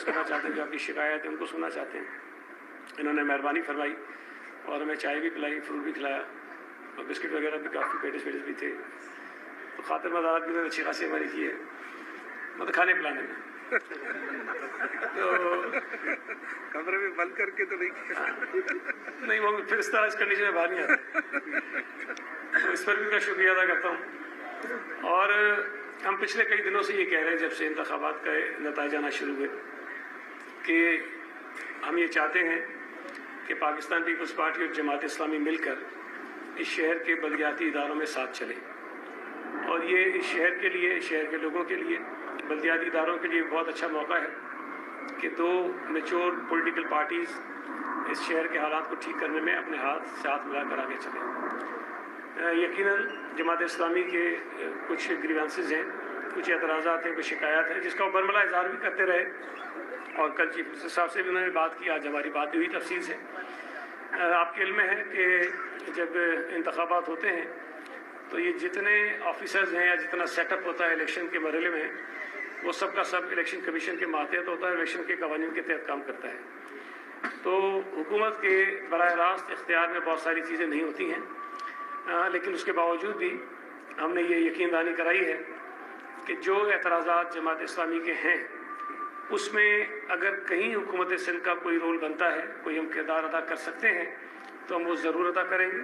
عرض کرنا چاہتے ہیں جو آپ کی شکایت ہے ان کو سننا چاہتے ہیں. انہوں نے مہربانی فرمائی اور ہمیں چائے بھی پلائی, فروٹ بھی کھلایا اور بسکٹ وغیرہ بھی, کافی پیٹس بھی تھے. تو خاطر مدارات بھی اچھی خاصی ہماری کی ہے, مطلب کھانے پلانے میں. تو کمرے میں بند کر کے تو نہیں, وہ پھر اس طرح اس کنڈیشن میں باہر نہیں آتے. تو اس پر بھی میں شکریہ ادا کرتا ہوں. اور ہم پچھلے کئی دنوں سے یہ کہہ رہے ہیں جب سے انتخابات کا نتائج آنا شروع ہوئے کہ ہم یہ چاہتے ہیں کہ پاکستان پیپلز پارٹی اور جماعت اسلامی مل کر اس شہر کے بلدیاتی اداروں میں ساتھ چلیں. اور یہ اس شہر کے لیے, شہر کے لوگوں کے لیے, بلدیاتی اداروں کے لیے بہت اچھا موقع ہے کہ دو میچور پولیٹیکل پارٹیز اس شہر کے حالات کو ٹھیک کرنے میں اپنے ساتھ ملا کر آگے چلیں. یقیناً جماعت اسلامی کے کچھ گریوانسز ہیں, کچھ اعتراضات ہیں, کچھ شکایات ہیں جس کا وہ برملا اظہار بھی کرتے رہے. اور کل چیف منسٹر صاحب سے بھی انہوں نے بات کی, آج ہماری بات بھی ہوئی تفصیل سے. آپ کے علم میں ہے کہ جب انتخابات ہوتے ہیں تو یہ جتنے آفیسرز ہیں یا جتنا سیٹ اپ ہوتا ہے الیکشن کے مرحلے میں, وہ سب کا سب الیکشن کمیشن کے ماتحت ہوتا ہے, الیکشن کے قوانین کے تحت کام کرتا ہے. تو حکومت کے براہ راست اختیار میں بہت ساری چیزیں نہیں ہوتی ہیں, لیکن اس کے باوجود بھی ہم نے یہ یقین دہانی کرائی ہے کہ جو اعتراضات جماعت اسلامی کے ہیں اس میں اگر کہیں حکومت سندھ کا کوئی رول بنتا ہے, کوئی ہم کردار ادا کر سکتے ہیں تو ہم وہ ضرور ادا کریں گے.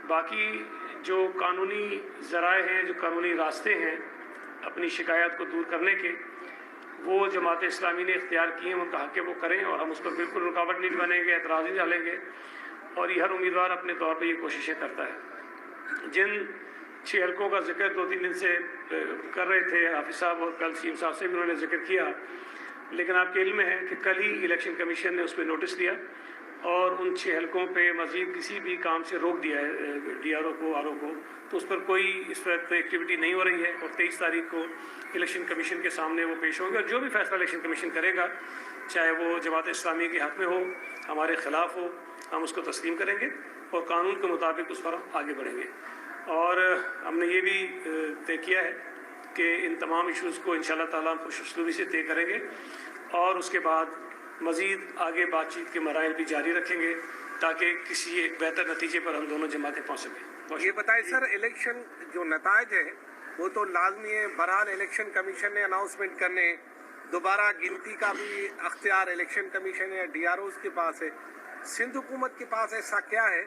باقی جو قانونی ذرائع ہیں, جو قانونی راستے ہیں اپنی شکایات کو دور کرنے کے, وہ جماعت اسلامی نے اختیار کیے ہیں, ان کا حق ہے وہ کریں, اور ہم اس پر بالکل رکاوٹ نہیں بنیں گے, اعتراض نہیں ڈالیں گے. اور یہ ہر امیدوار اپنے طور پہ یہ کوششیں کرتا ہے. جن 6 حلقوں کا ذکر 2-3 دن سے کر رہے تھے حافظ صاحب, اور کل سیم صاحب سے بھی انہوں نے ذکر کیا, لیکن آپ کے علم میں ہے کہ کل ہی الیکشن کمیشن نے اس پہ نوٹس دیا اور ان 6 حلقوں پہ مزید کسی بھی کام سے روک دیا ہے ڈی آر او کو, آر او کو. تو اس پر کوئی اس وقت ایکٹیویٹی نہیں ہو رہی ہے, اور 23 تاریخ کو الیکشن کمیشن کے سامنے وہ پیش ہوں گے, اور جو بھی فیصلہ الیکشن کمیشن کرے گا, چاہے وہ جماعت اسلامی کے حق میں ہو, ہمارے خلاف ہو, ہم اس کو تسلیم کریں گے اور قانون کے مطابق اس پر ہم آگے بڑھیں گے. اور ہم نے یہ بھی طے کیا ہے کہ ان تمام ایشوز کو انشاءاللہ تعالیٰ ہم خوش اسلوبی سے طے کریں گے, اور اس کے بعد مزید آگے بات چیت کے مراحل بھی جاری رکھیں گے تاکہ کسی ایک بہتر نتیجے پر ہم دونوں جماعتیں پہنچ سکیں. یہ بتائیں سر, الیکشن جو نتائج ہیں وہ تو لازمی ہے, بہرحال الیکشن کمیشن نے اناؤنسمنٹ کرنے, دوبارہ گنتی کا بھی اختیار الیکشن کمیشن یا ڈی آر اوز کے پاس ہے. سندھ حکومت کے پاس ایسا کیا ہے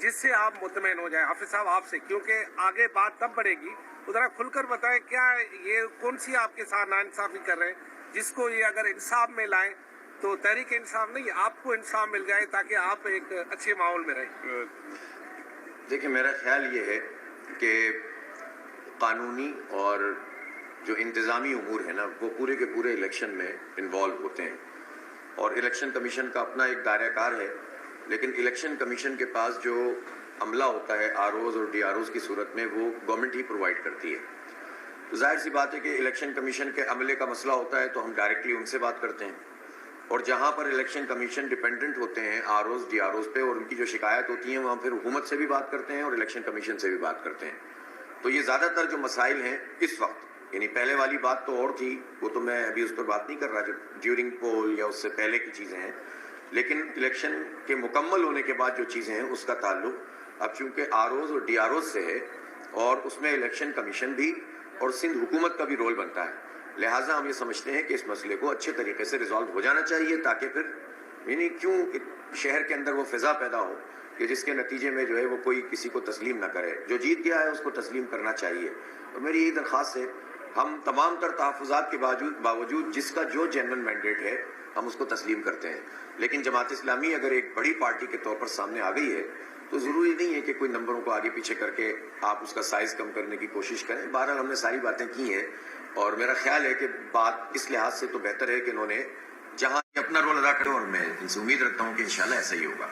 جس سے آپ مطمئن ہو جائیں؟ حافظ صاحب آپ سے, کیونکہ آگے بات تب بڑھے گی, ذرا کھل کر بتائیں کیا یہ کون سی آپ کے ساتھ ناانصافی کر رہے ہیں جس کو یہ اگر انصاف میں لائیں تو تحریک انصاف نہیں, آپ کو انصاف مل جائے تاکہ آپ ایک اچھے ماحول میں رہیں. دیکھیں, میرا خیال یہ ہے کہ قانونی اور جو انتظامی امور ہیں نا, وہ پورے کے پورے الیکشن میں انوالو ہوتے ہیں, اور الیکشن کمیشن کا اپنا ایک دائرہ کار ہے, لیکن الیکشن کمیشن کے پاس جو عملہ ہوتا ہے آر اوز اور ڈی آر اوز کی صورت میں, وہ گورنمنٹ ہی پرووائڈ کرتی ہے. تو ظاہر سی بات ہے کہ الیکشن کمیشن کے عملے کا مسئلہ ہوتا ہے تو ہم ڈائریکٹلی ان سے بات کرتے ہیں, اور جہاں پر الیکشن کمیشن ڈیپینڈنٹ ہوتے ہیں R Os D R Os پہ, اور ان کی جو شکایت ہوتی ہیں وہاں پھر حکومت سے بھی بات کرتے ہیں اور الیکشن کمیشن سے بھی بات کرتے ہیں. تو یہ زیادہ تر جو مسائل ہیں اس وقت, یعنی پہلے والی بات تو اور تھی, وہ تو میں ابھی اس پر بات نہیں کر رہا جو ڈیورنگ پول یا اس سے پہلے کی چیزیں ہیں, لیکن الیکشن کے مکمل ہونے کے بعد جو چیزیں ہیں اس کا تعلق اب چونکہ آر اوز اور ڈی آر اوز سے ہے, اور اس میں الیکشن کمیشن بھی اور سندھ حکومت کا بھی رول بنتا ہے. لہٰذا ہم یہ سمجھتے ہیں کہ اس مسئلے کو اچھے طریقے سے ریزالو ہو جانا چاہیے, تاکہ پھر یعنی کیوں شہر کے اندر وہ فضا پیدا ہو کہ جس کے نتیجے میں جو ہے وہ کوئی کسی کو تسلیم نہ کرے. جو جیت گیا ہے اس کو تسلیم کرنا چاہیے. اور میری یہی درخواست ہے, ہم تمام تر تحفظات کے باوجود جس کا جو جنرل مینڈیٹ ہے ہم اس کو تسلیم کرتے ہیں, لیکن جماعت اسلامی اگر ایک بڑی پارٹی کے طور پر سامنے آ گئی ہے تو ضروری نہیں ہے کہ کوئی نمبروں کو آگے پیچھے کر کے آپ اس کا سائز کم کرنے کی کوشش کریں. بہرحال ہم نے ساری باتیں کی ہیں, اور میرا خیال ہے کہ بات اس لحاظ سے تو بہتر ہے کہ انہوں نے جہاں اپنا رول ادا کرے, اور میں ان سے امید رکھتا ہوں کہ انشاءاللہ ایسا ہی ہوگا.